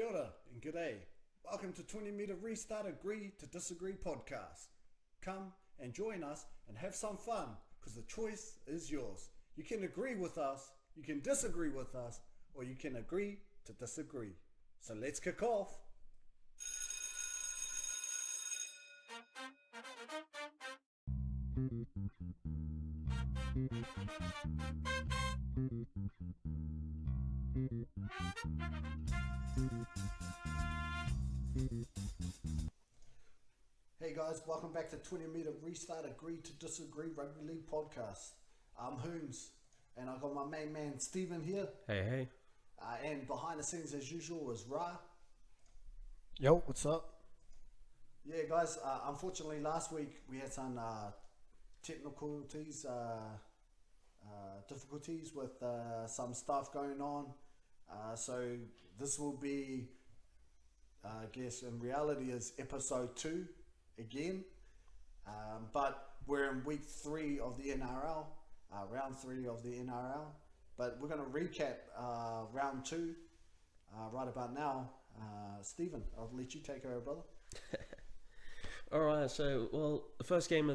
Kia ora and g'day. Welcome to 20 Metre Restart Agree to Disagree podcast. Come and join us and have some fun because the choice is yours. You can agree with us, you can disagree with us, or you can agree to disagree. So let's kick off. Hey guys, welcome back to 20 Metre Restart Agree to Disagree Rugby League Podcast. I'm Hoonz and I've got my main man Steven here. Hey. And behind the scenes as usual is Ra. Yo, what's up? Yeah guys, unfortunately last week we had some difficulties with some stuff going on. So this will be, I guess in reality is episode 2 again. But we're in week 3 of the NRL, round 3 of the NRL. But we're going to recap round 2 right about now. Stephen, I'll let you take over, brother. Alright, so the first game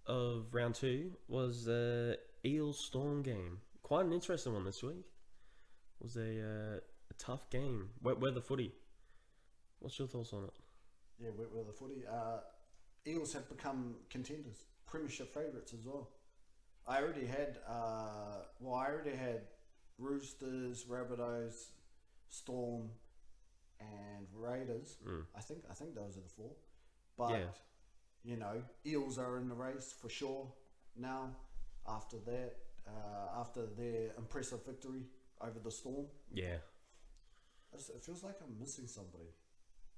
of round 2 was the Eels Storm game. Quite an interesting one this week. It was a tough game. Wet weather footy. What's your thoughts on it? Yeah, wet weather footy. Eels have become contenders, premiership favourites as well. I already had Roosters, Rabbitohs, Storm, and Raiders. I think those are the 4. But Yeah. you know, Eels are in the race for sure now. After that, after their impressive victory over the Storm, Yeah. it feels like I'm missing somebody.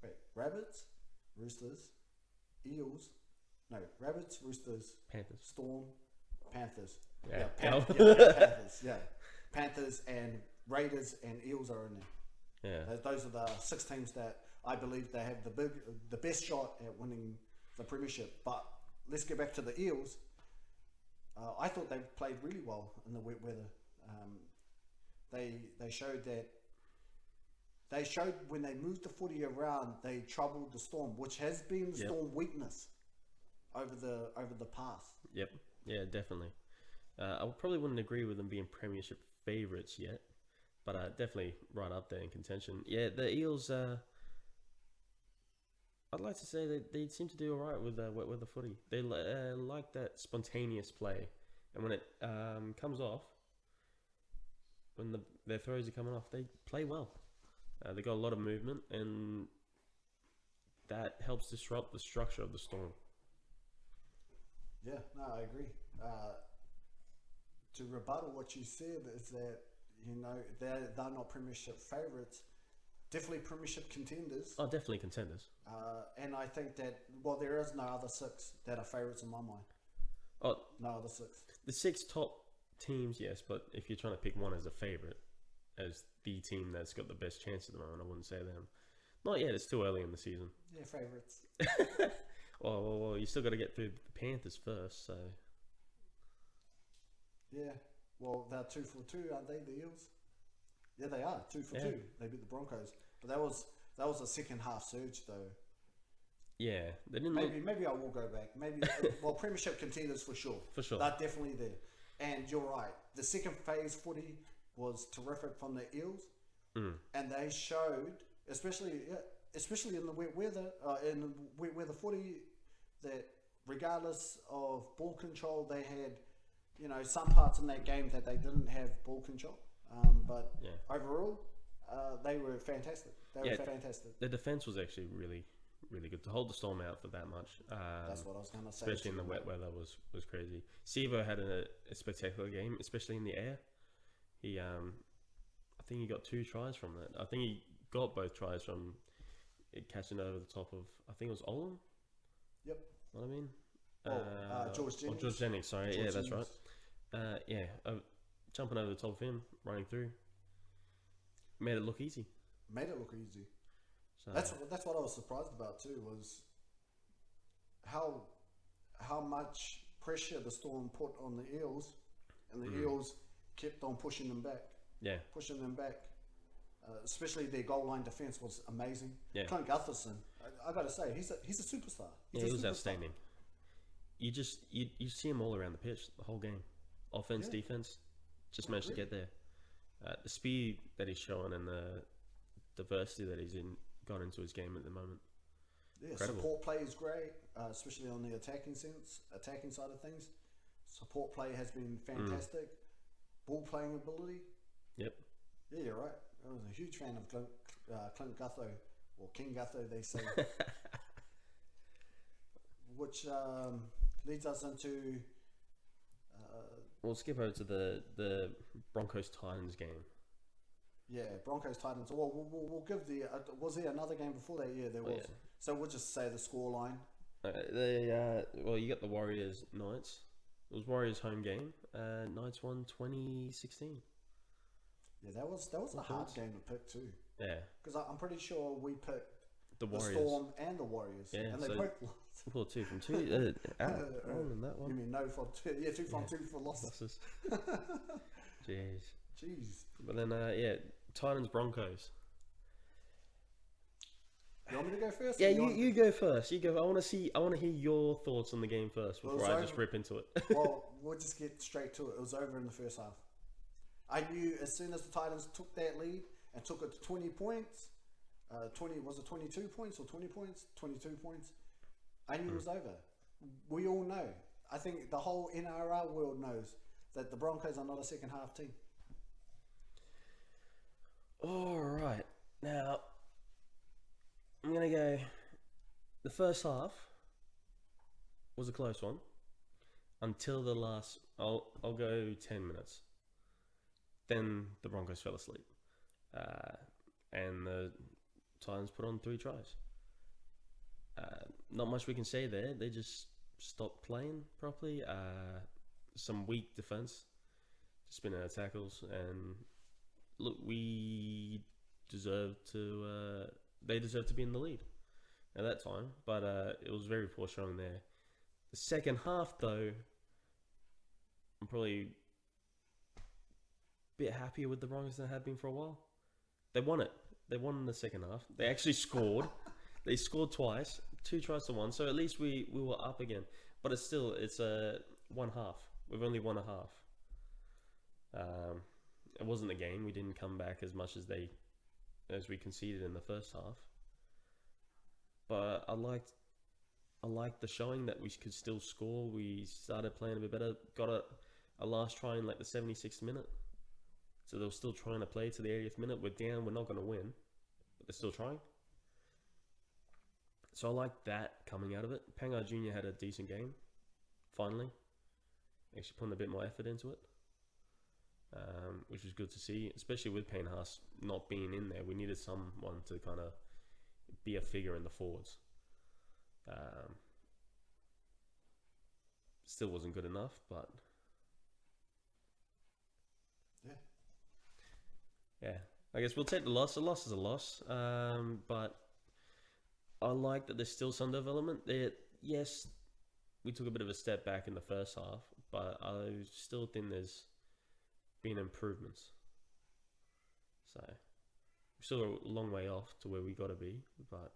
Wait, Rabbits, Roosters, Eels. No, Rabbits, Roosters, Panthers. Storm, Panthers. Yeah. Panthers. Yeah, Panthers and Raiders and Eels are in there. Yeah. Those are the 6 teams that I believe they have the best shot at winning the premiership. But let's get back to the Eels. I thought they played really well in the wet weather. They showed when they moved the footy around, they troubled the Storm, which has been the Storm weakness over the past. Yep. Yeah, definitely. I probably wouldn't agree with them being premiership favourites yet, but definitely right up there in contention. Yeah, the Eels. I'd like to say that they seem to do all right with wet weather footy. They like that spontaneous play, and when it comes off, when their throws are coming off, they play well. They got a lot of movement, and that helps disrupt the structure of the Storm. Yeah, no, I agree. To rebuttal what you said is that, you know, they're not premiership favourites, definitely premiership contenders. Oh, definitely contenders. And I think that, there is no other 6 that are favourites in my mind. Oh, No other 6. the 6 top teams, yes, but if you're trying to pick one as a favourite, as the team that's got the best chance at the moment, I wouldn't say them. Not yet, it's too early in the season. Yeah, favourites. Well, you still got to get through the Panthers first, so... Yeah, well, they're 2 for 2, aren't they, the Eels? Yeah, they are 2 for 2. They beat the Broncos, but that was a second half surge though. Yeah, they didn't. Maybe I will go back. Maybe premiership contenders for sure. For sure, they're definitely there. And you're right. The second phase footy was terrific from the Eels, and they showed, especially in the wet weather footy, that regardless of ball control, they had, you know, some parts in that game that they didn't have ball control. But overall, they were fantastic. They were fantastic. The defense was actually really, really good to hold the Storm out for that much. That's what I was going to say. Especially in the wet weather was crazy. Sivo had a spectacular game, especially in the air. He, I think he got 2 tries from that. I think he got both tries from it catching over the top of, I think it was Olam. Yep. What I mean? George Jennings. George Jennings, sorry. George That's Jennings. right. Jumping over the top of him, running through. Made it look easy. So that's what I was surprised about too, was how much pressure the Storm put on the Eels, and the Eels kept on pushing them back. Especially their goal line defense was amazing. Yeah. Clint Gutherson, I got to say, he's a superstar. He was outstanding. You see him all around the pitch the whole game, offense, defense, just managed to get there. The speed that he's showing and the diversity that he's got into his game at the moment. Yeah, incredible. Support play is great, especially on the attacking side of things. Support play has been fantastic. Ball playing ability. Yep. Yeah, you're right. I was a huge fan of Clint Gutho, or King Gutho, they say. Which leads us into... we'll skip over to the Broncos-Titans game. Yeah, Broncos-Titans. Well, we'll give the... was there another game before that? Yeah, there was. Yeah. So we'll just say the scoreline. Well, you got the Warriors-Knights. It was Warriors' home game. Knights won 2016. Yeah, that was a hard game to pick too. Yeah. Because I'm pretty sure we picked the Warriors. Storm and the Warriors. Yeah, and they both lost. Well, 2 from 2. Out on that one. You mean no for 2? Yeah, 2 from 2 for losses. Jeez. But then, Titans-Broncos. You want me to go first? Yeah, you go first. You go. I want to hear your thoughts on the game first before I just rip into it. Well, we'll just get straight to it. It was over in the first half. I knew as soon as the Titans took that lead and took it to 20 points, 22 points or 20 points? 22 points. I knew it was over. We all know. I think the whole NRL world knows that the Broncos are not a second half team. All right. Now, I'm going to go... The first half was a close one until the last... I'll go 10 minutes. Then the Broncos fell asleep. And the Titans put on 3 tries. Not much we can say there. They just stopped playing properly. Some weak defense. Just been out of tackles. And look, we deserved to... they deserved to be in the lead at that time. But it was very poor showing there. The second half, though, I'm probably... bit happier with the Broncos than I had been for a while. They won it. They won in the second half. They actually scored. They scored twice, 2 tries to 1. So at least we were up again. But it's one half. We've only won a half. It wasn't a game. We didn't come back as much as we conceded in the first half. But I liked the showing that we could still score. We started playing a bit better. Got a last try in like the 76th minute. So they were still trying to play to the 80th minute. We're down. We're not going to win. But they're still trying. So I like that coming out of it. Pangai Jr. had a decent game. Finally. Actually putting a bit more effort into it. Which was good to see. Especially with Payne Haas not being in there. We needed someone to kind of be a figure in the forwards. Still wasn't good enough, but... Yeah, I guess we'll take the loss. A loss is a loss. But I like that there's still some development. Yes, we took a bit of a step back in the first half, but I still think there's been improvements. So we're still a long way off to where we got to be, but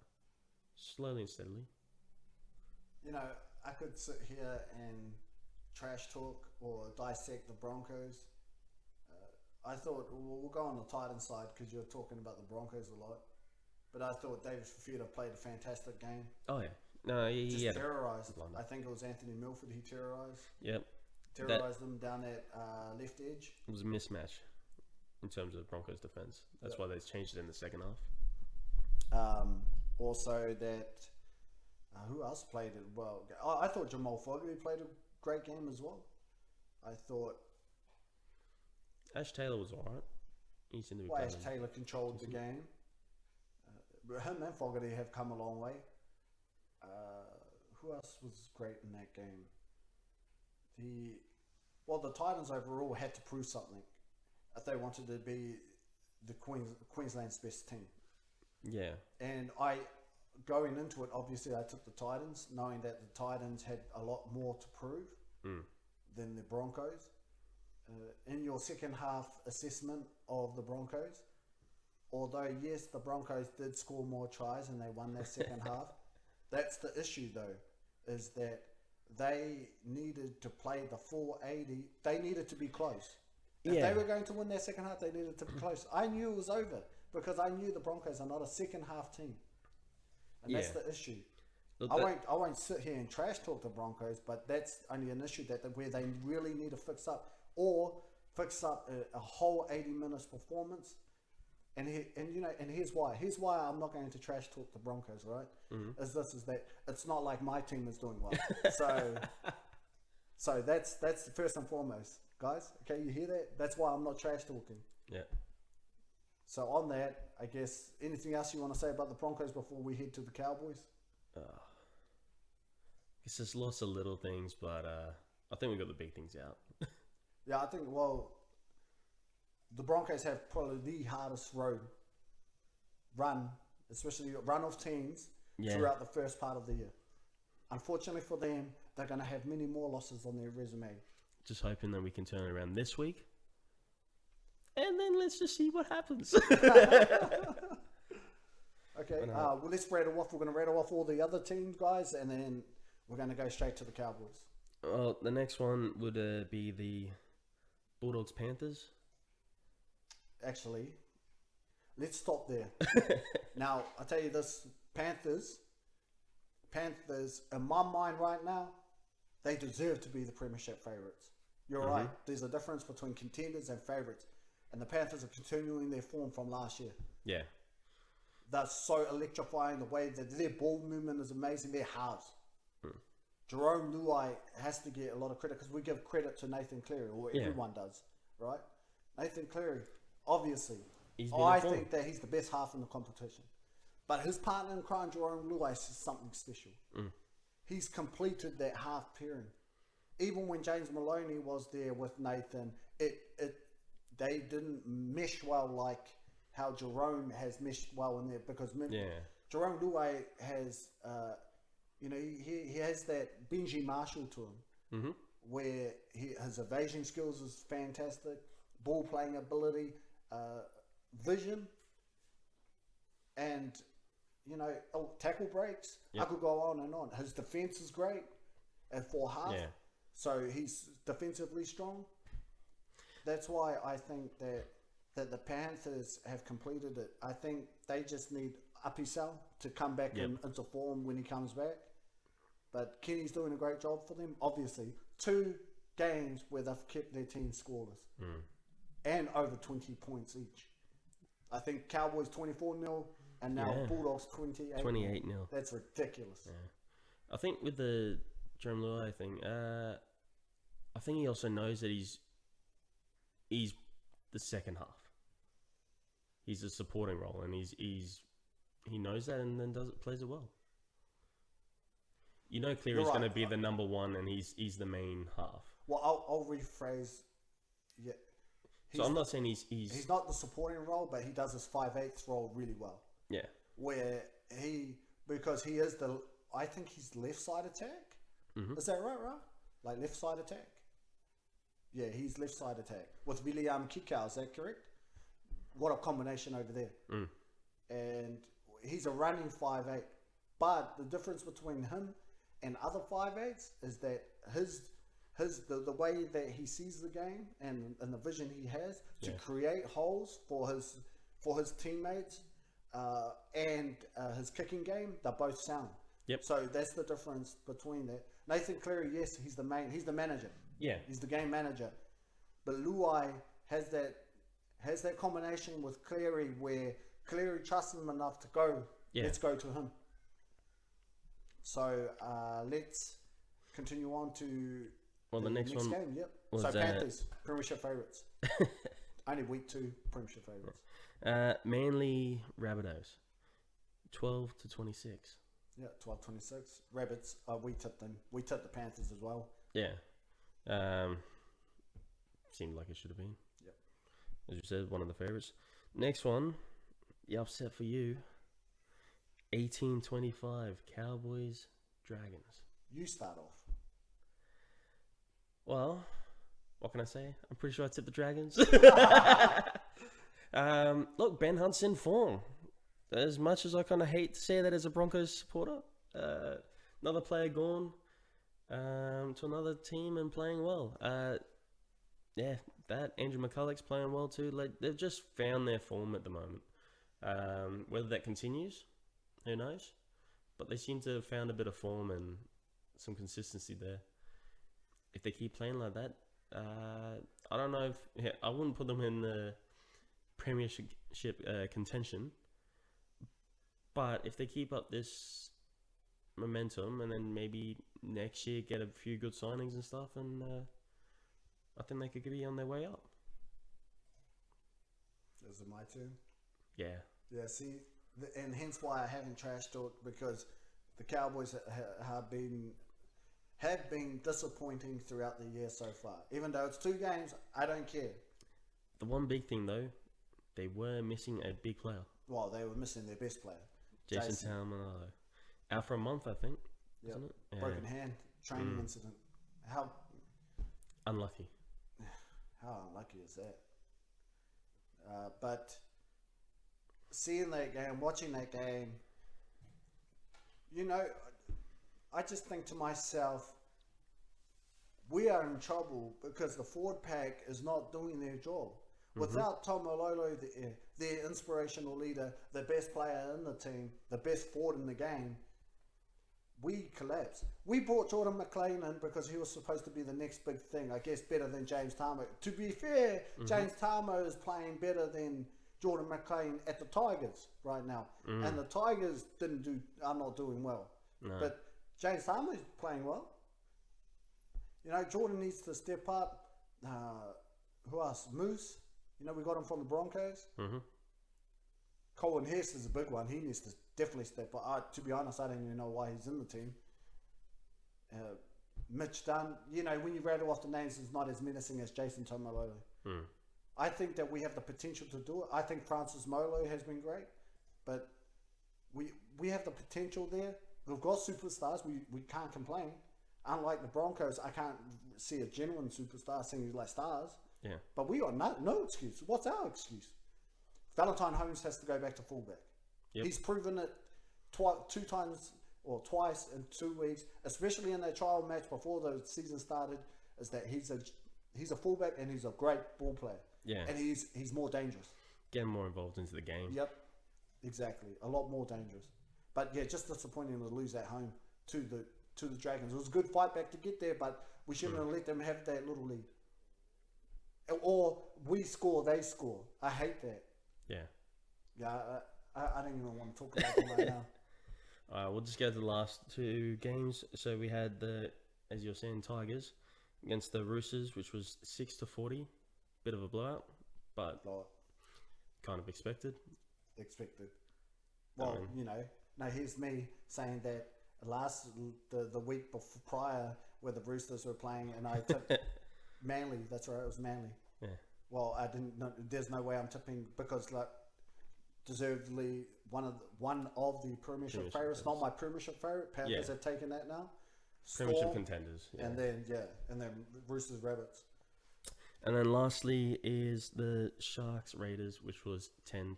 slowly and steadily. You know, I could sit here and trash talk or dissect the Broncos. I thought, we'll go on the Titans side because you're talking about the Broncos a lot. But I thought David Fafita played a fantastic game. Oh, yeah. No, he terrorised. I think it was Anthony Milford he terrorised. Yep. Terrorised them down that left edge. It was a mismatch in terms of Broncos defence. That's why they changed it in the second half. Also that... who else played it well? I thought Jamal Fogarty played a great game as well. I thought... Ash Taylor was alright. He seemed to be Ash Taylor controlled the game. Him and Fogarty have come a long way. Who else was great in that game? The Titans overall had to prove something. If they wanted to be the Queensland's best team. Yeah. And going into it, obviously I took the Titans, knowing that the Titans had a lot more to prove than the Broncos. In your second half assessment of the Broncos, although yes, the Broncos did score more tries and they won their second half, that's the issue though, is that they needed to play the full 80. They needed to be close. If they were going to win their second half, they needed to be close. I knew it was over because I knew the Broncos are not a second half team, and that's the issue. Look, I won't sit here and trash talk the Broncos, but that's only an issue where they really need to fix up a whole 80 minutes performance. And here's why. Here's why I'm not going to trash talk the Broncos, right? Mm-hmm. Is that it's not like my team is doing well. So that's first and foremost, guys. Okay, you hear that? That's why I'm not trash talking. Yeah. So on that, I guess anything else you want to say about the Broncos before we head to the Cowboys? It's just lots of little things, but I think we got the big things out. Yeah, I think the Broncos have probably the hardest run, especially run of teams throughout the first part of the year. Unfortunately for them, they're going to have many more losses on their resume. Just hoping that we can turn it around this week. And then let's just see what happens. Okay, well, let's rattle off. We're going to rattle off all the other teams, guys, and then we're going to go straight to the Cowboys. Well, the next one would be the Bulldogs-Panthers. Actually, let's stop there. Now, I'll tell you this, Panthers, in my mind right now, they deserve to be the premiership favourites. You're right. There's a difference between contenders and favourites. And the Panthers are continuing their form from last year. Yeah. That's so electrifying. The way that their ball movement is amazing. They're halves. Jerome Luai has to get a lot of credit because we give credit to Nathan Cleary, or everyone does, right? Nathan Cleary, obviously, I think that he's the best half in the competition. But his partner in crime, Jerome Luai, is something special. He's completed that half pairing. Even when James Maloney was there with Nathan, they didn't mesh well like how Jerome has meshed well in there, because Jerome Luai has, he has that Benji Marshall to him, where his evasion skills is fantastic, ball playing ability, vision, and tackle breaks. I could go on and on. His defense is great at full half, so he's defensively strong. That's why I think that the Panthers have completed it. I think they just need Apisal to come back into form when he comes back. But Kenny's doing a great job for them. Obviously, 2 games where they've kept their team scoreless and over 20 points each. I think Cowboys 24-0 and now Bulldogs 28-0. That's ridiculous. Yeah. I think with the Jerome Luai thing, I think he also knows that he's the second half. He's a supporting role, and he knows that, and then plays it well. Cleary's going to be the number one, and he's the main half. Well, I'll rephrase. Yeah, so I'm not saying he's not the supporting role, but he does his 5/8 role really well. Yeah, because he is I think he's left side attack. Is that right? Like left side attack. Yeah, he's left side attack with William Kikau. Is that correct? What a combination over there. And he's a running 5/8. But the difference between him and other 5/8s is that the way that he sees the game and the vision he has to create holes for his teammates and his kicking game, they're both sound. Yep. So that's the difference between that. Nathan Cleary, yes, he's the manager. Yeah. He's the game manager. But Luai has that combination with Cleary where Cleary trusts him enough to go. Yeah. Let's go to him. So let's continue on to the next game. Yep. So Panthers, premiership favourites. Only week 2, premiership favourites. Manly Rabbitohs, 12-26. Yeah, 12-26. Rabbits. We tipped them. We tipped the Panthers as well. Yeah. Seemed like it should have been. Yep. As you said, one of the favourites. Next one, the upset for you. 18-25, Cowboys, Dragons. You start off. Well, what can I say? I'm pretty sure I tipped the Dragons. Look, Ben Hunt's in form. As much as I kind of hate to say that as a Broncos supporter, another player gone to another team and playing well. Yeah, that Andrew McCulloch's playing well too. Like they've just found their form at the moment. Whether that continues, who knows? But they seem to have found a bit of form and some consistency there. If they keep playing like that, I don't know if I wouldn't put them in the premiership contention. But if they keep up this momentum and then maybe next year get a few good signings and stuff, and I think they could be on their way up. Is it my turn? Yeah. Yeah, see, and hence why I haven't trash talked, because the Cowboys have been disappointing throughout the year so far. Even though it's 2 games, I don't care. The one big thing though, they were missing a big player. Well, they were missing their best player, Jason Taumalolo. Out for a month, I think. Yep. Isn't it? Yeah. Broken hand, training incident. How unlucky. How unlucky is that? But seeing that game, watching that game, I just think to myself, we are in trouble because the forward pack is not doing their job. Without Taumalolo, their inspirational leader, the best player in the team, the best forward in the game, we collapse. We brought Jordan McLean in because he was supposed to be the next big thing, I guess better than James Tamo. To be fair, James Tamo is playing better than Jordan McLean at the Tigers right now. And the Tigers are not doing well. No. But James Tamo is playing well. Jordan needs to step up. Who else? Moose. We got him from the Broncos. Colin Hess is a big one. He needs to definitely step up. To be honest, I don't even know why he's in the team. Mitch Dunn. When you rattle off the names, he's not as menacing as Jason Taumalolo. I think that we have the potential to do it. I think Francis Molo has been great. But we have the potential there. We've got superstars. We can't complain. Unlike the Broncos, I can't see a genuine superstar singing like stars. Yeah. But we got no excuse. What's our excuse? Valentine Hoonz has to go back to fullback. Yep. He's proven it twice in 2 weeks, especially in that trial match before the season started, is that he's a fullback and he's a great ball player. Yeah. And he's more dangerous. Getting more involved into the game. Yep. Exactly. A lot more dangerous. But yeah, just disappointing to lose at home to the Dragons. It was a good fight back to get there, but we shouldn't have let them have that little lead. Or we score, they score. I hate that. Yeah. Yeah, I don't even want to talk about them right now. We'll just go to the last 2 games. So we had as you're saying, Tigers against the Roosters, which was 6-40. Bit of a blowout, but kind of expected. Well, now here's me saying that the week prior where the Roosters were playing, and I tipped Manly. That's right, it was Manly. Yeah. Well, I didn't. There's no way I'm tipping because deservedly one of the premiership favourites, not my premiership favourite. Panthers have taken that now. Premiership contenders. Yeah. And then Roosters Rabbits. And then lastly is the Sharks Raiders, which was 10-12.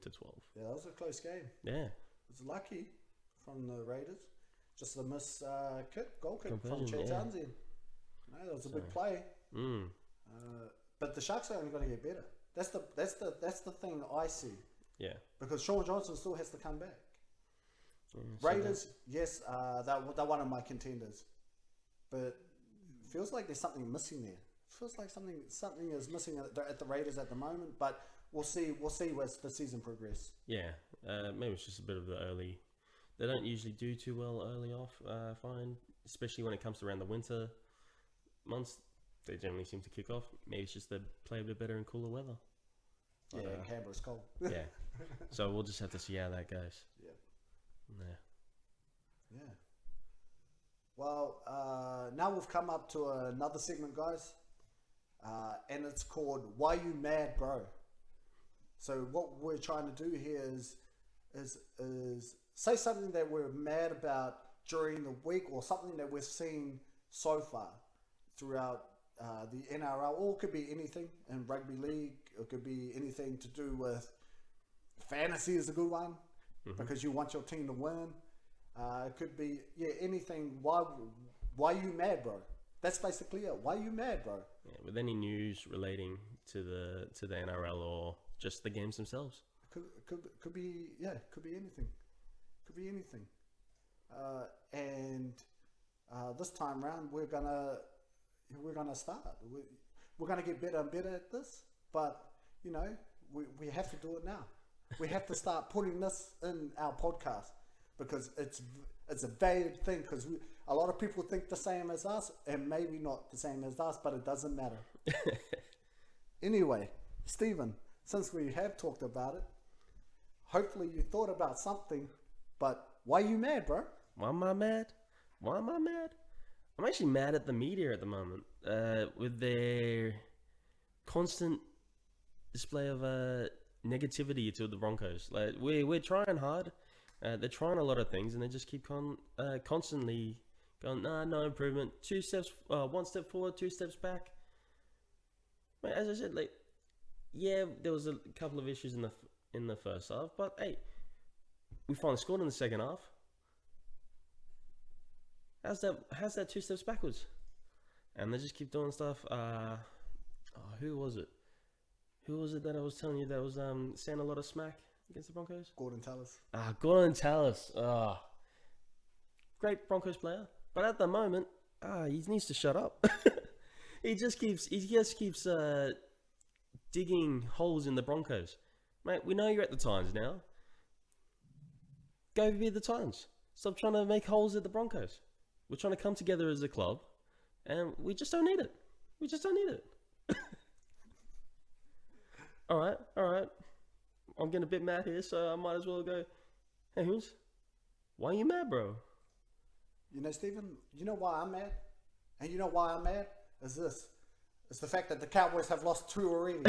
Yeah, that was a close game. Yeah. It was lucky from the Raiders. Just a miss goal kick from Conversion, Chet yeah. Townsend. No, that was a big play. But the Sharks are only going to get better. That's the thing I see. Yeah. Because Sean Johnson still has to come back. Yeah, Raiders, yes, they're one of my contenders. But it feels like there's something missing there. It feels like something is missing at the Raiders at the moment. But we'll see as the season progresses. Yeah. Maybe it's just a bit of the early. They don't usually do too well early off, I find. Especially when it comes to around the winter months. They generally seem to kick off. Maybe it's just they play a bit better in cooler weather. Yeah, Canberra's cold. Yeah. So we'll just have to see how that goes. Yeah. Yeah. Well, now we've come up to another segment, guys. And it's called Why You Mad, Bro? So what we're trying to do here is say something that we're mad about during the week, or something that we've seen so far throughout the NRL, or it could be anything in rugby league. It could be anything to do with fantasy is a good one because you want your team to win. It could be anything. Why you mad, bro? That's basically it. Why you mad, bro? Yeah, with any news relating to the NRL or just the games themselves. Could be anything. Could be anything. And this time round we're gonna start. We're gonna get better and better at this. But we have to do it now. We have to start putting this in our podcast because it's a valued thing because a lot of people think the same as us and maybe not the same as us, but it doesn't matter. Anyway, Steven, since we have talked about it, hopefully you thought about something, but why are you mad, bro? Why am I mad? I'm actually mad at the media at the moment with their constant display of negativity to the Broncos. Like we're trying hard. They're trying a lot of things, and they just keep constantly going, no improvement. 2 steps, 1 step forward, 2 steps back. As I said, there was a couple of issues in the first half, but hey, we finally scored in the second half. How's that 2 steps backwards? And they just keep doing stuff. Who was it? Who was it that I was telling you that was saying a lot of smack against the Broncos? Gordon Tallis. Gordon Tallis. Great Broncos player, but at the moment, he needs to shut up. He just keeps digging holes in the Broncos. Mate, we know you're at the Titans now. Go be the Titans. Stop trying to make holes at the Broncos. We're trying to come together as a club, and we just don't need it. All right. I'm getting a bit mad here, so I might as well go, hey, Hoonz, why are you mad, bro? Steven, you know why I'm mad? And you know why I'm mad? Is this. It's the fact that the Cowboys have lost 2 already.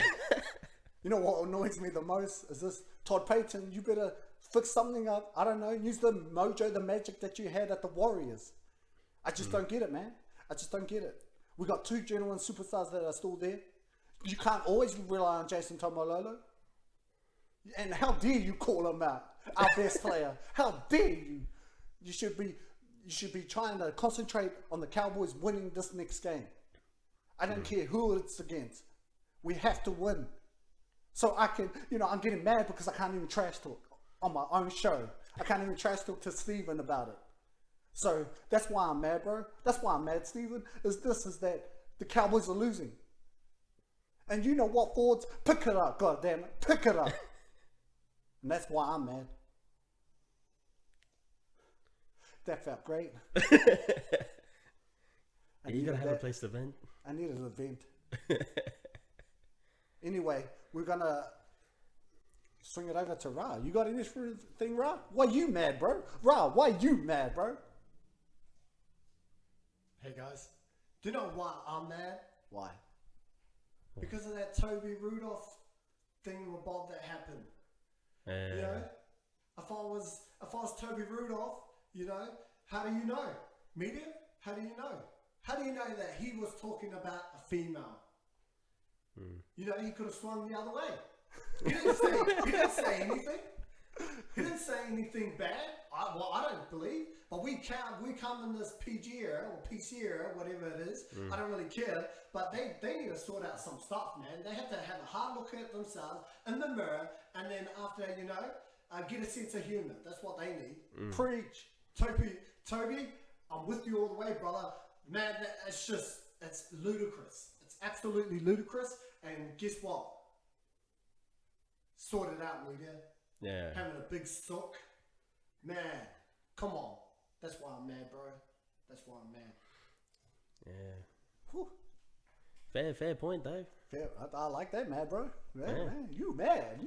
You know what annoys me the most? Is this. Todd Payten, you better fix something up. I don't know. Use the mojo, the magic that you had at the Warriors. I just don't get it, man. I just don't get it. We got 2 genuine superstars that are still there. You can't always rely on Jason Tomololo. And how dare you call him out, our best player? How dare you? You should be trying to concentrate on the Cowboys winning this next game. I don't care who it's against. We have to win. So I can, I'm getting mad because I can't even trash talk on my own show. I can't even trash talk to Steven about it. So that's why I'm mad, bro. That's why I'm mad, Steven, is that the Cowboys are losing. And you know what, Fords? Pick it up, goddammit. Pick it up. And that's why I'm mad. That felt great. You gotta have a place to vent. I needed a vent. Anyway, we're gonna swing it over to Ra. You got anything, Ra? Why you mad, bro? Ra, why you mad, bro? Hey guys, do you know why I'm mad? Why? Because of that Toby Rudolph thing about that happened. If I was Toby Rudolph, how do you know? Media? How do you know? How do you know that he was talking about a female? He could have swung the other way. He didn't say anything. He didn't say anything bad. I don't believe. But we come in this PG era or PC era, whatever it is. I don't really care. But they need to sort out some stuff, man. They have to have a hard look at themselves in the mirror, and then after get a sense of humor. That's what they need. Preach, Toby. I'm with you all the way, brother. Man, it's ludicrous. It's absolutely ludicrous. And guess what? Sort it out, media. Yeah. Having a big sook. Man, come on. That's why I'm mad, bro. That's why I'm mad. Yeah. Whew. Fair point, Dave. Fair. I like that, mad, bro. Man, you mad.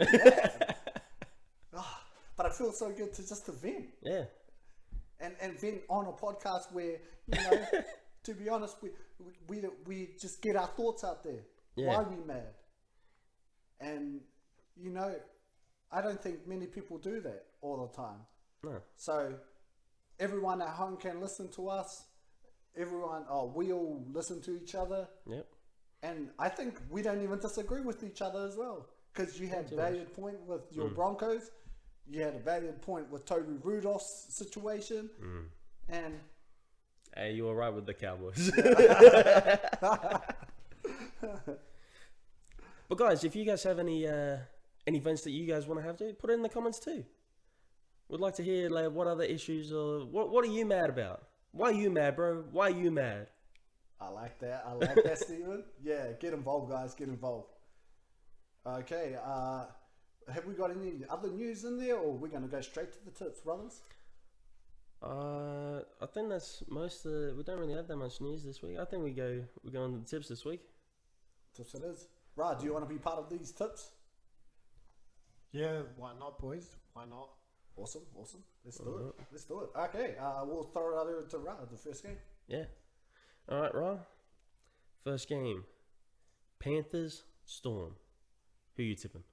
But I feel so good to vent. Yeah. And vent on a podcast where, to be honest, we just get our thoughts out there. Yeah. Why we mad? And, I don't think many people do that all the time. No. So everyone at home can listen to us. We all listen to each other. Yep. And I think we don't even disagree with each other as well. because you had a valued point with your Broncos, you had a valued point with Toby Rudolph's situation, and hey, you were right with the Cowboys. But guys, if you guys have any events that you guys want to have to put it in the comments too. We'd like to hear like what other issues or what are you mad about? Why are you mad, bro? Why are you mad? I like that, Steven. Yeah, get involved, guys. Get involved. Okay, have we got any other news in there, or we're going to go straight to the tips, brothers? I think that's most of the, we don't really have that much news this week. I think we're going to the tips this week. Tips it is. Right, do you want to be part of these tips? Yeah, why not, boys? Why not? Awesome. Let's do it. Okay, we'll throw it over to Ra, the first game. Yeah. All right, Ra. First game. Panthers, Storm. Who you tipping?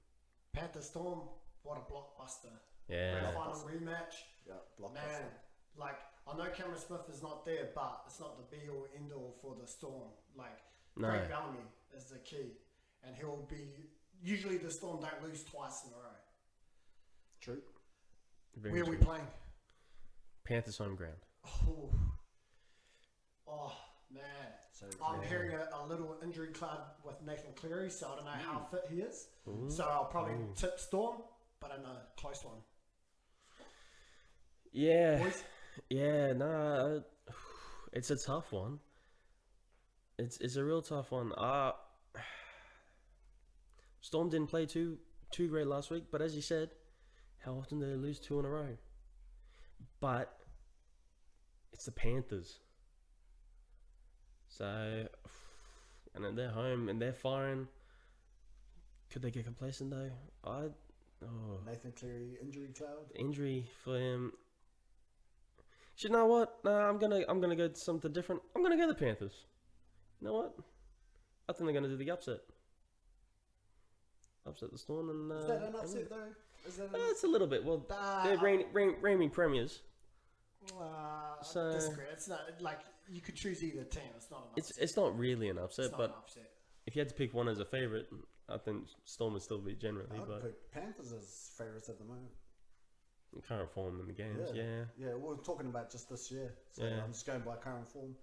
Panther Storm, what a blockbuster. Yeah. Grand final rematch. Yeah, blockbuster. Man, like, I know Cameron Smith is not there, but it's not the be-all, end-all for the Storm. Like, No. Craig Bellamy is the key. And he'll be... Usually the Storm don't lose twice in a row. True. Where are we playing? Panthers home ground. Oh man. So, I'm hearing a little injury cloud with Nathan Cleary, so I don't know how fit he is. So I'll probably tip Storm, but in a close one. Yeah. Boys? Yeah, no, it's a tough one. It's a real tough one. Storm didn't play too great last week, but as you said, how often do they lose 2 in a row? But it's the Panthers. So, and then they're home and they're firing. Could they get complacent though? Nathan Cleary injury cloud. Injury for him. You know what? Nah, I'm gonna go to something different. I'm gonna go the Panthers. You know what? I think they're gonna do the upset. Upset the Storm and. Is that an upset though? Is that it's a little bit. Well, they're reigning premiers. So disagree. It's not like you could choose either team. It's not an upset. It's not really an upset, It's not but an upset. if you had to pick one as a favorite, I think Storm would still be generally. I would But pick Panthers as favourites at the moment. current form in the games, yeah. Yeah, we're talking about just this year, so Yeah. I'm just going by current form.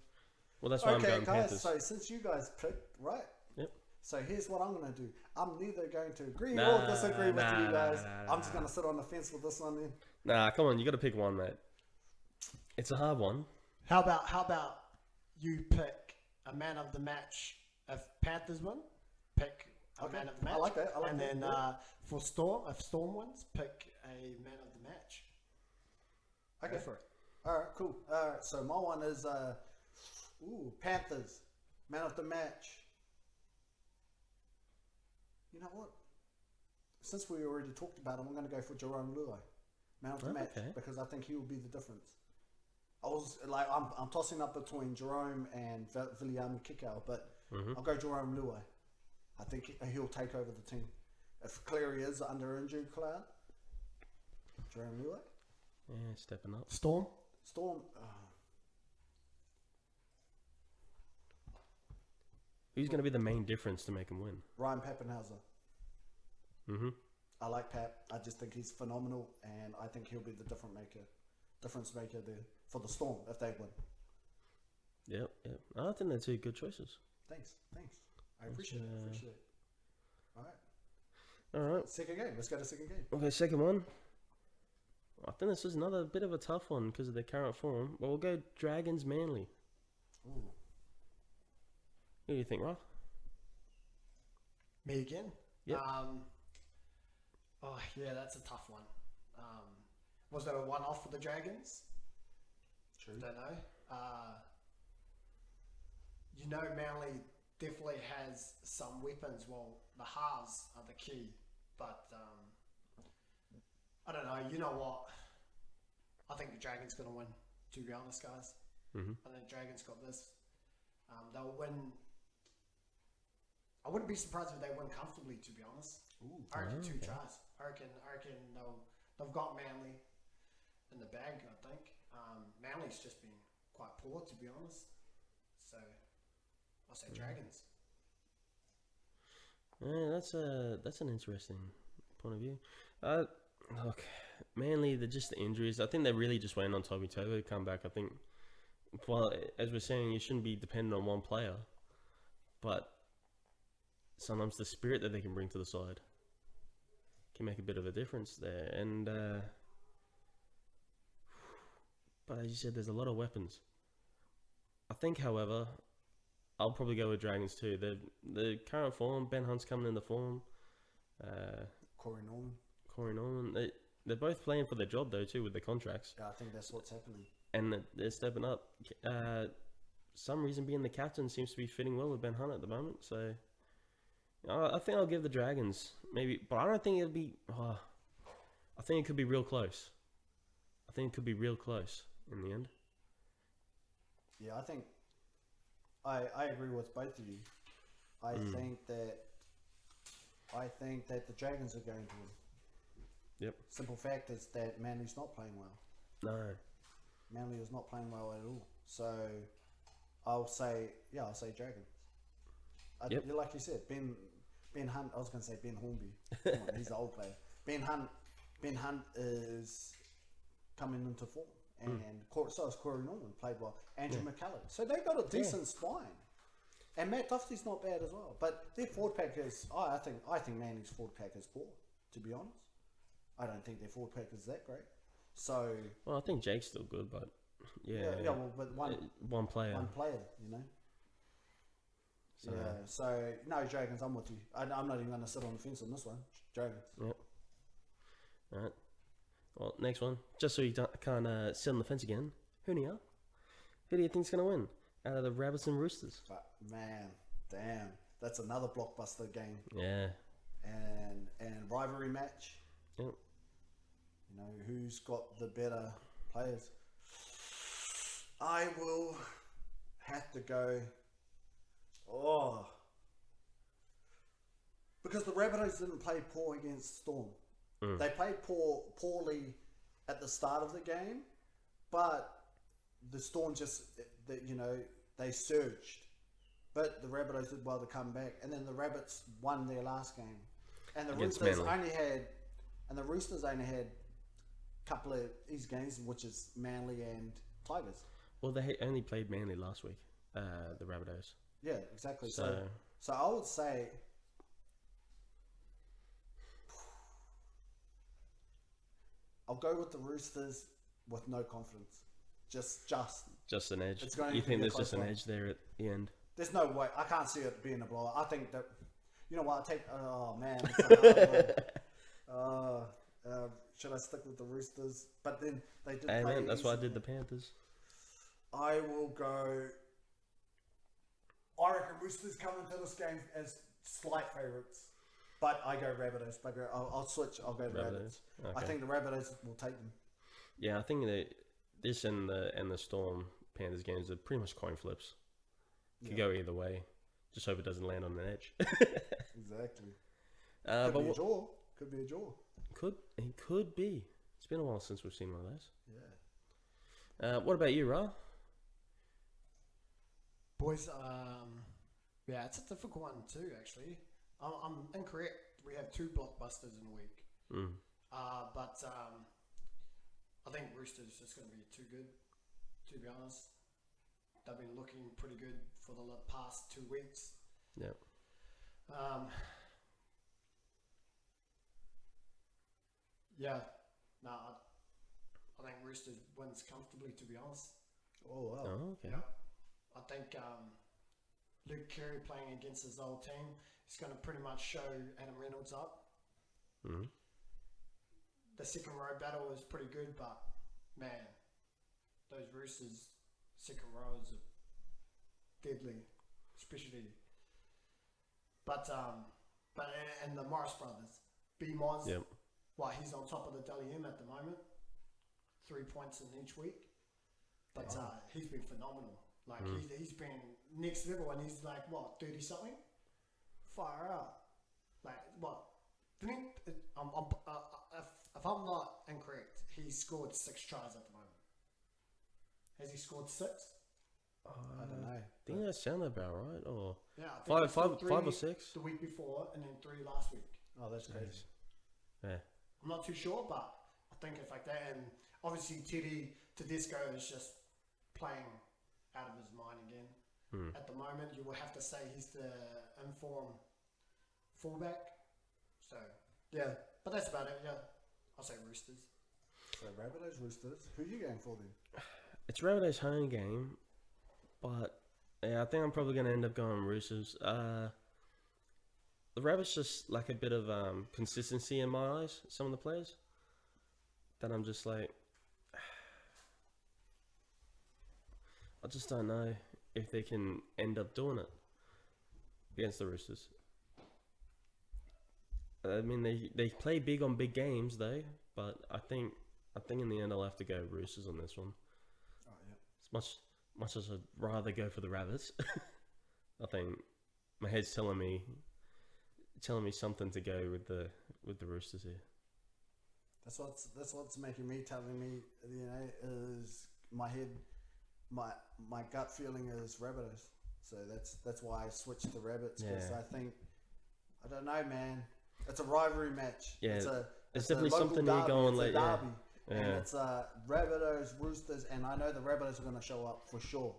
Well, that's why I'm going guys. Panthers. So since you guys picked, right? Yep. So here's what I'm going to do. I'm neither going to agree or disagree with you guys. I'm just going to sit on the fence with this one then. Nah, come on, you got to pick one, mate. It's a hard one. How about you pick a man of the match if Panthers win? Pick a man of the match. I like that. And then for Storm, if Storm wins, pick a man of the match. Okay. Go for it. All right, cool. All right, so my one is Panthers, man of the match. You know what? Since we already talked about him, I'm going to go for Jerome Luai, man of the match, because I think he will be the difference. I'm tossing up between Jerome and Viliami Kikau, but I'll go Jerome Luai. I think he'll take over the team. If Cleary is under injury cloud, Jerome Luai. Yeah, stepping up. Storm. Who's going to be the main difference to make him win? Ryan Pappenhauser. Mm-hmm. I like Pap. I just think he's phenomenal, and I think he'll be the difference maker there for the Storm if they win. Yep. I think they're 2 good choices. Thanks. I appreciate it. All right. Second game. Let's go to second game. Okay, second one. I think this is another bit of a tough one because of their current form. But we'll go Dragons Manly. Ooh. Who do you think, Ralph? Me again? Yep. That's a tough one. Was that a one-off for the Dragons? True. Don't know. Manly definitely has some weapons. Well, the halves are the key, but I don't know. You know what? I think the Dragons going to win, to be honest, guys. Mm-hmm. I think the Dragons got this. They'll win. I wouldn't be surprised if they win comfortably, to be honest. I reckon 2 tries. I reckon they've got Manly in the bag, I think. Manly's just been quite poor, to be honest. So I'll say Dragons. Yeah, that's an interesting point of view. Look, mainly just the injuries. I think they're really just waiting on Toby Taylor to come back. I think, well, as we're saying, you shouldn't be dependent on one player, but sometimes the spirit that they can bring to the side can make a bit of a difference there. And but as you said, there's a lot of weapons. I think, however, I'll probably go with Dragons too. The current form, Ben Hunt's coming in the form. Corey Norman. They're both playing for their job though too with their contracts. Yeah, I think that's what's happening. And they're stepping up. Some reason being the captain seems to be fitting well with Ben Hunt at the moment. So I think I'll give the Dragons maybe, but I don't think it'll be. I think it could be real close. I think it could be real close in the end. Yeah, I think I agree with both of you. I think that the Dragons are going to win. Yep. Simple fact is that Manly's not playing well. No. Manly is not playing well at all. So I'll say Dragons. Yep. Like you said, Ben Hunt. I was going to say Ben Hornby. Come on, he's the old player. Ben Hunt is coming into form, and so is Corey Norman, played well. Andrew McCullough. So they got a decent spine, and Matt Duffy's not bad as well. But their forward pack is. I think Manly's forward pack is poor. To be honest, I don't think their forward pack is that great. So. Well, I think Jake's still good, but yeah. Well, but one player, you know. So, yeah. So no, Dragons. I'm with you. I'm not even going to sit on the fence on this one. Dragons. Yep. All right. Well, next one. Just so you can't sit on the fence again. Who do you think's going to win out of the Rabbits and Roosters? But man, damn, that's another blockbuster game. Yeah. And rivalry match. Yep. You know, who's got the better players? I will have to go. Because the Rabbitohs didn't play poor against Storm. They played poorly at the start of the game, but the Storm they surged. But the Rabbitohs did well to come back, and then the Rabbits won their last game, and the Roosters only had a couple of these games, which is Manly and Tigers. Well, they only played Manly last week, the Rabbitohs. Yeah, exactly. So I would say. I'll go with the Roosters with no confidence. Just an edge. You think there's just an edge there at the end? There's no way. I can't see it being a blowout. I think that, you know what? Oh man, it's a hard one. Should I stick with the Roosters? But then they did play. Man, that's why I did the Panthers. I will go. I reckon Roosters come into this game as slight favourites. But I go Rabbitohs. I'll switch. I'll go Rabbitohs. Okay. I think the Rabbitohs will take them. Yeah, I think that this and the Storm Panthers games are pretty much coin flips. Could go either way. Just hope it doesn't land on an edge. Exactly. Could be a draw. It could be. It's been a while since we've seen one of those. Yeah. What about you, Ra? Boys, yeah, it's a difficult one too, actually. I'm incorrect. We have 2 blockbusters in a week. But I think Roosters is just going to be too good, to be honest. They've been looking pretty good for the past 2 weeks. Yeah. I think Roosters wins comfortably, to be honest. Oh, wow. Oh, okay. Yeah. I think Luke Keary playing against his old team is going to pretty much show Adam Reynolds up. Mm-hmm. The second row battle is pretty good, but man, those Roosters second rows are deadly, especially. But and the Morris brothers, B-Moz, yep. He's on top of the Dally M at the moment, 3 points in each week. But he's been phenomenal. Like he's been next level, and he's like 30 something, fire out. Like what? Didn't he? If I'm not incorrect, he scored 6 tries at the moment. Has he scored 6? I don't know. I think that sounded about right. Or Yeah, I think five three or six. the week before, and then 3 last week. Oh, that's crazy. Yeah. I'm not too sure, but I think it's like that. And obviously, Tedesco is just playing out of his mind again. At the moment, you will have to say he's the informed fullback. So, yeah. But that's about it, yeah. I'll say Roosters. So, Rabbitohs, Roosters. Who are you going for then? It's Rabbitohs' home game, but yeah, I think I'm probably going to end up going Roosters. The Rabbits just lack a bit of consistency in my eyes, some of the players. That I'm just like... I just don't know if they can end up doing it against the Roosters. I mean, they play big on big games though, but I think in the end I'll have to go Roosters on this one. Oh yeah. As much as I'd rather go for the Rabbits, I think my head's telling me something to go with the Roosters here. That's what's making me telling me, you know, is my head, my gut feeling is Rabbitohs. So that's why I switched to Rabbits, because I think, I don't know, man. It's a rivalry match. Yeah, it's definitely a local something derby. you're going it's like, a derby. yeah. And it's Rabbitohs, Roosters, and I know the Rabbitohs are going to show up for sure.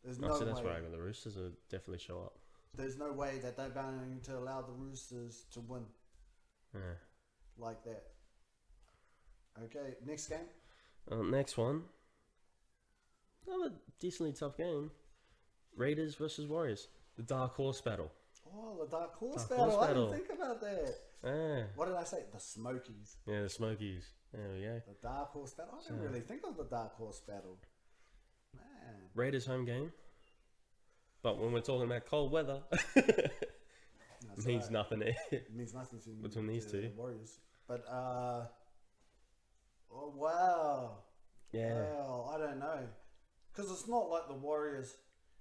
There's no So that's way. right. The Roosters will definitely show up. There's no way that they're going to allow the Roosters to win like that. Okay, next game. Next one. Another decently tough game. Raiders versus Warriors. The Dark Horse Battle. Oh, the Dark Horse Dark battle. Horse I battle. didn't think about that. Ah. What did I say? The Smokies. Yeah, the Smokies. There we go. The Dark Horse battle. I didn't really think of the Dark Horse battle. Man. Raiders home game. But when we're talking about cold weather, No, means nothing. It means nothing to Between these two. the Warriors. But oh wow. Yeah. Well, I don't know, because it's not like the Warriors.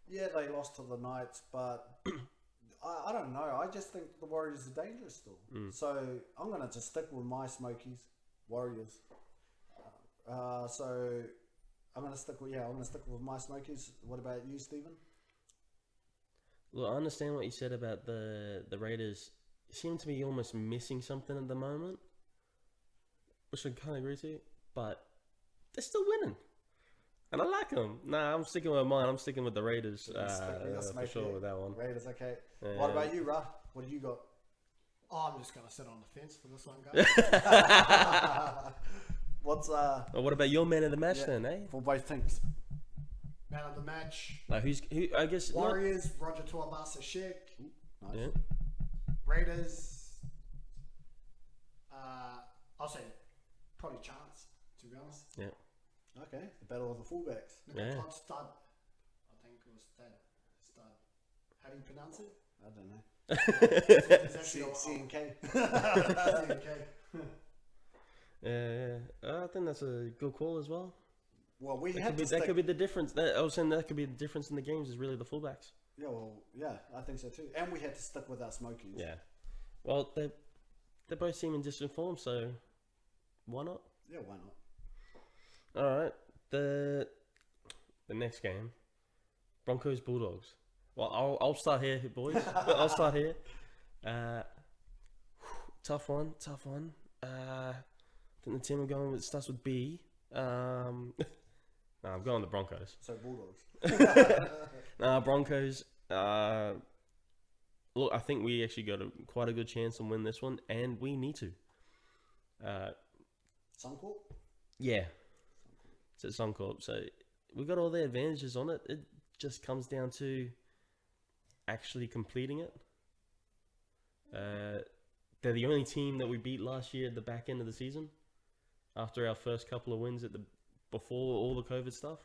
Yeah, they lost to the Knights, but I don't know. I just think the Warriors are dangerous still. So I'm gonna just stick with my Smokies, Warriors. So I'm gonna stick with my Smokies. What about you, Steven? Look, I understand what you said about the Raiders. Seem to be almost missing something at the moment, which I kind of agree to. But they're still winning, and I like them. Nah, I'm sticking with mine. I'm sticking with the Raiders for sure with that one. Raiders, okay. What about you, Ra? What do you got? Oh, I'm just going to sit on the fence for this one, guys. What's Well, what about your man of the match then, eh? for both teams? Man of the match. Like who? I guess Warriors, Roger Tuivasa-Sheck. Nice. Yeah. Raiders. I'll say probably Chance, to be honest. Yeah. Okay, the battle of the fullbacks. Yeah. Todd Stud. I think it was Stud. How do you pronounce it? I don't know. It's actually C&K. I think that's a good call as well. Well, That could be the difference. I was saying that could be the difference in the games is really the fullbacks. Yeah, well, yeah, I think so too. And we had to stick with our Smokies. Yeah. Well, they both seem in distant form, so why not? Yeah, why not? All right. The next game, Broncos Bulldogs. Well, I'll start here, boys. I'll start here. Tough one. I think the team I'm going with starts with B. No, I'm going the Broncos. So Bulldogs. Broncos. Look, I think we actually got quite a good chance to win this one, and we need to. Suncorp? Yeah. It's at Suncorp. So we got all the advantages on it. It just comes down to actually completing it. They're the only team that we beat last year at the back end of the season, after our first couple of wins before all the COVID stuff.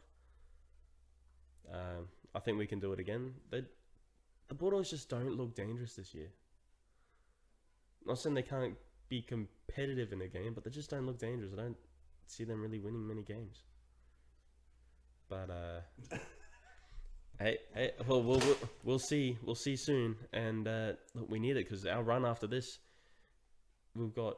I think we can do it again. The Bulldogs just don't look dangerous this year. I'm not saying they can't be competitive in a game, but they just don't look dangerous. I don't see them really winning many games. But hey, well, we'll see. We'll see soon. And look, we need it because our run after this, we've got.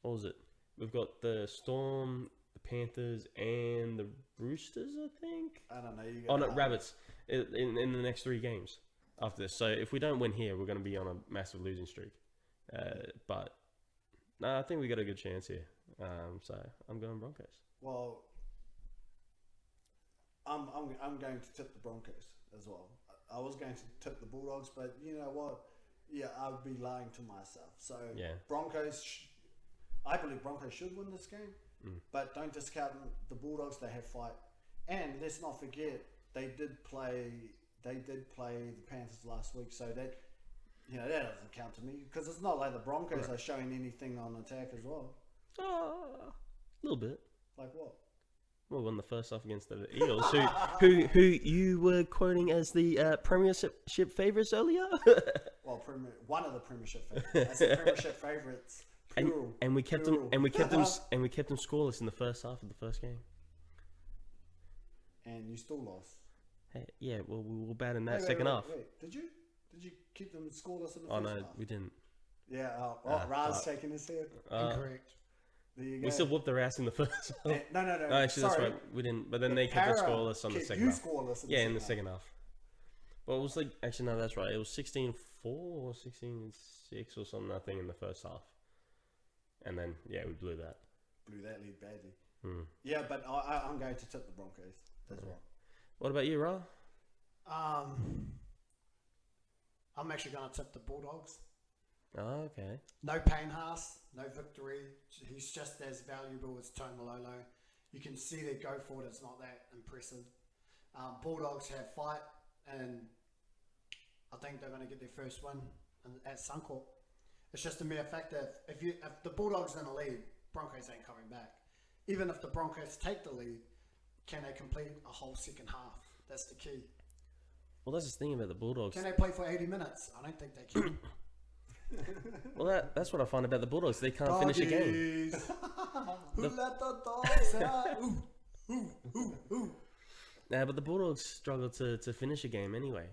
What was it? We've got the Storm, the Panthers and the Roosters, I think. I don't know. You Oh, no, Rabbits in the next 3 games after this. So if we don't win here, we're going to be on a massive losing streak. But no, I think we got a good chance here. So I'm going Broncos. Well, I'm going to tip the Broncos as well. I was going to tip the Bulldogs, but you know what? Yeah, I would be lying to myself. So Yeah. Broncos, I believe Broncos should win this game, but don't discount the Bulldogs. They have fight, and let's not forget they did play the Panthers last week. So that that doesn't count to me because it's not like the Broncos are showing anything on attack as well. A little bit. Like what? Well, won the first half against the Eels, who you were quoting as the Premiership favourites earlier. Well, one of the Premiership favourites. That's the Premiership favourites. And we kept them scoreless in the first half of the first game. And you still lost. Hey, yeah, well, we were bad in that second half. Wait, did you keep them scoreless in the first half? Oh no, we didn't. Yeah. Raz shaking his head. Incorrect. There you go. We still whooped their ass in the first half. No. Actually, that's right. We didn't. But then they kept us scoreless on the second half. Scoreless In the second half. Well, it was like actually no, that's right. It was 16-4 or 16-6 or something. I think in the first half. And then we blew that. Blew that lead badly. Yeah, but I'm going to tip the Broncos as well. What about you, Ra? I'm actually going to tip the Bulldogs. Oh, okay. No Payne Haas, no victory. He's just as valuable as Tone Malolo. You can see their go forward is not that impressive. Bulldogs have fight, and I think they're going to get their first win at Suncorp. It's just a mere fact that if the Bulldogs in the lead, Broncos ain't coming back. Even if the Broncos take the lead, can they complete a whole second half? That's the key. Well, that's the thing about the Bulldogs. Can they play for 80 minutes? I don't think they can. Well, that's what I find about the Bulldogs. They can't finish a game. Who let the dogs out? Ooh. Nah, but the Bulldogs struggle to finish a game anyway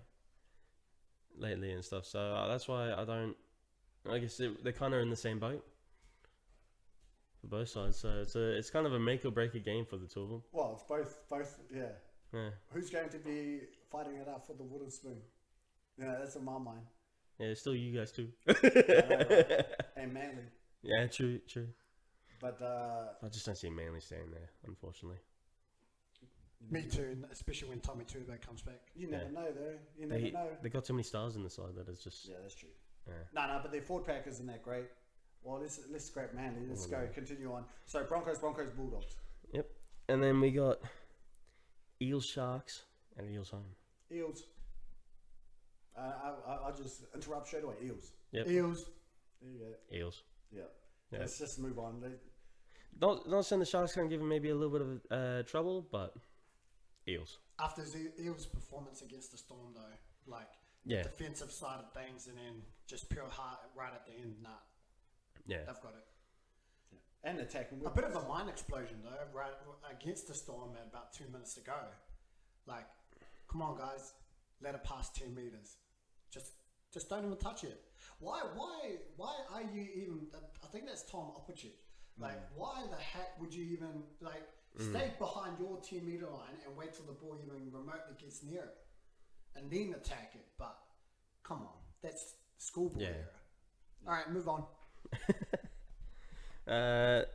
lately and stuff. So that's why I don't. I guess they're kind of in the same boat for both sides. So it's kind of a make or break a game for the two of them. Well, it's both. Yeah. Who's going to be fighting it out for the wooden spoon? Yeah, that's in my mind. Yeah, it's still you guys too. And Manly. Yeah, true. But I just don't see Manly staying there, unfortunately. Me too, especially when Tommy Turbo comes back. You never know, though. You never know. They got too many stars in the side that is just. Yeah, that's true. Yeah. No, but their forward pack isn't that great. Well, let's scrap Manly. Let's go. Continue on. So Broncos, Bulldogs. Yep. And then we got Eels, Sharks, and Eels home. Eels. I'll just interrupt straight away. Eels. Yep. Eels. There you go. Eels. Yeah. Let's just move on. Not saying the Sharks can give them maybe a little bit of trouble, but Eels. After the Eels' performance against the Storm, though, like the defensive side of things, and then just pure heart right at the end, they've got it. Yeah. And attacking. A bit of a mind explosion, though, right against the Storm at about 2 minutes to go. Like, come on, guys, let it pass 10 meters. Just don't even touch it. Why are you even? I think that's Tom Opposite. Like, why the heck would you even stay behind your 10-meter line and wait till the ball even remotely gets near it, and then attack it? But come on, that's schoolboy era. All right, move on. Now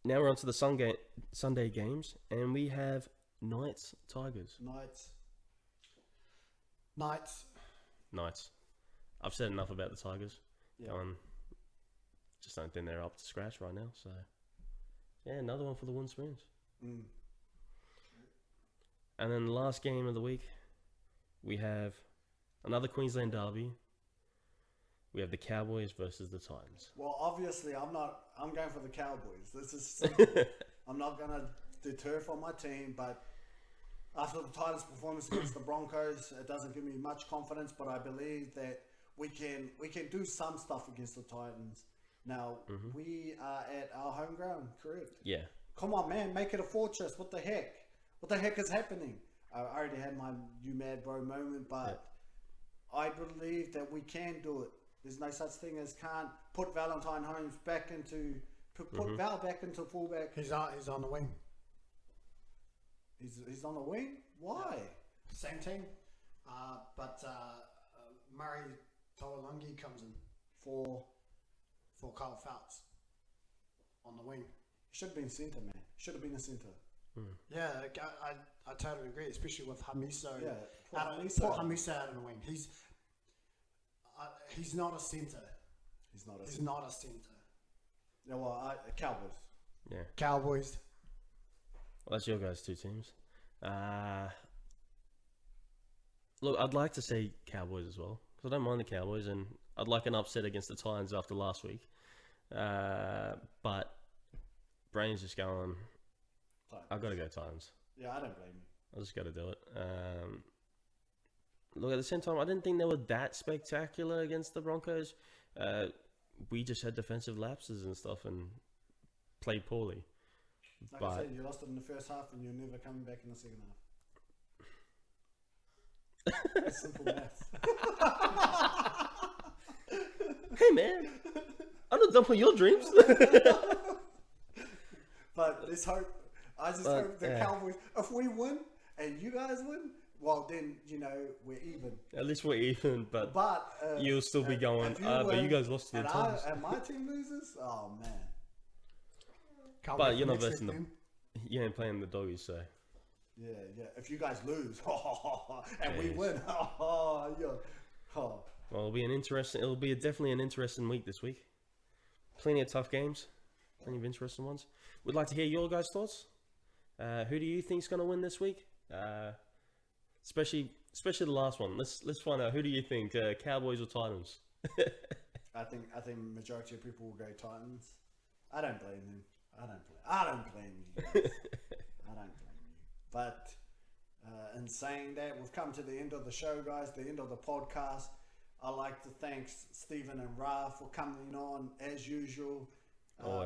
we're on to the Sunday games, and we have Knights, Tigers. Knights. I've said enough about the Tigers. Yeah. Just don't think they're up to scratch right now. So, another one for the wooden spoons. And then the last game of the week, we have another Queensland derby. We have the Cowboys versus the Titans. Well, obviously, I'm going for the Cowboys. This is simple. I'm not going to deter from my team, but after the Titans' performance against the Broncos, it doesn't give me much confidence, but I believe that we can do some stuff against the Titans. Now, we are at our home ground, correct? Yeah. Come on, man, make it a fortress. What the heck? What the heck is happening? I already had my you mad bro moment, but I believe that we can do it. There's no such thing as can't. Put Valentine Holmes back into Put Val back into fullback. He's on the wing. He's on the wing? Why? Same team. But Murray Taulagi comes in For Kyle Phelps on the wing. should have been centre, man. Should have been a centre. Yeah, I totally agree, especially with Hamiso. Yeah, Put Hamiso out of the wing. He's not a centre. He's not a He's centre. not a centre. Yeah, well, Cowboys. Yeah. Cowboys. Well, that's your guys' two teams. Look, I'd like to say Cowboys as well, because I don't mind the Cowboys, and I'd like an upset against the Titans after last week. But brain's just going, Titans. I've got to go Titans. Yeah, I don't blame you. I just got to do it. Look, at the same time, I didn't think they were that spectacular against the Broncos. We just had defensive lapses and stuff and played poorly. Like But I said, you lost it in the first half and you're never coming back in the second half. It's simple maths. hey, man, I'm not done for your dreams. But let's hope. I just hope the Cowboys. If we win and you guys win, well then we're even. At least we're even, but you'll still be going. But you guys lost to the Titans. And my team loses. Oh man. Can't But wait you're for not next versing week, them. You ain't playing the doggies, so. Yeah. If you guys lose, and we Yes. win, Well, it'll be definitely an interesting week this week. Plenty of tough games, plenty of interesting ones. We'd like to hear your guys' thoughts. Who do you think's going to win this week? Especially the last one. Let's find out. Who do you think, Cowboys or Titans? I think majority of people will go Titans. I don't blame them. I don't blame you. Guys. I don't blame you. But in saying that, we've come to the end of the show, guys. The end of the podcast. I'd like to thank Steven and Ra for coming on as usual,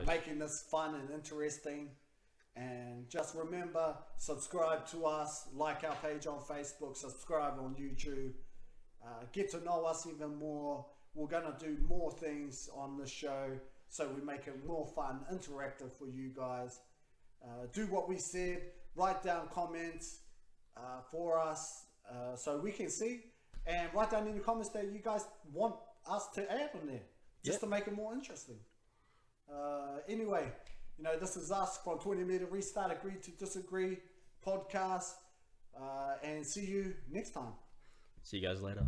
making this fun and interesting. And just remember, subscribe to us, like our page on Facebook, subscribe on YouTube, get to know us even more. We're going to do more things on the show, so we make it more fun, interactive for you guys. Do what we said, write down comments for us so we can see, and write down in the comments that you guys want us to add on there, just to make it more interesting. Anyway, this is us from 20 Meter Restart, Agree to Disagree podcast, and see you next time. See you guys later.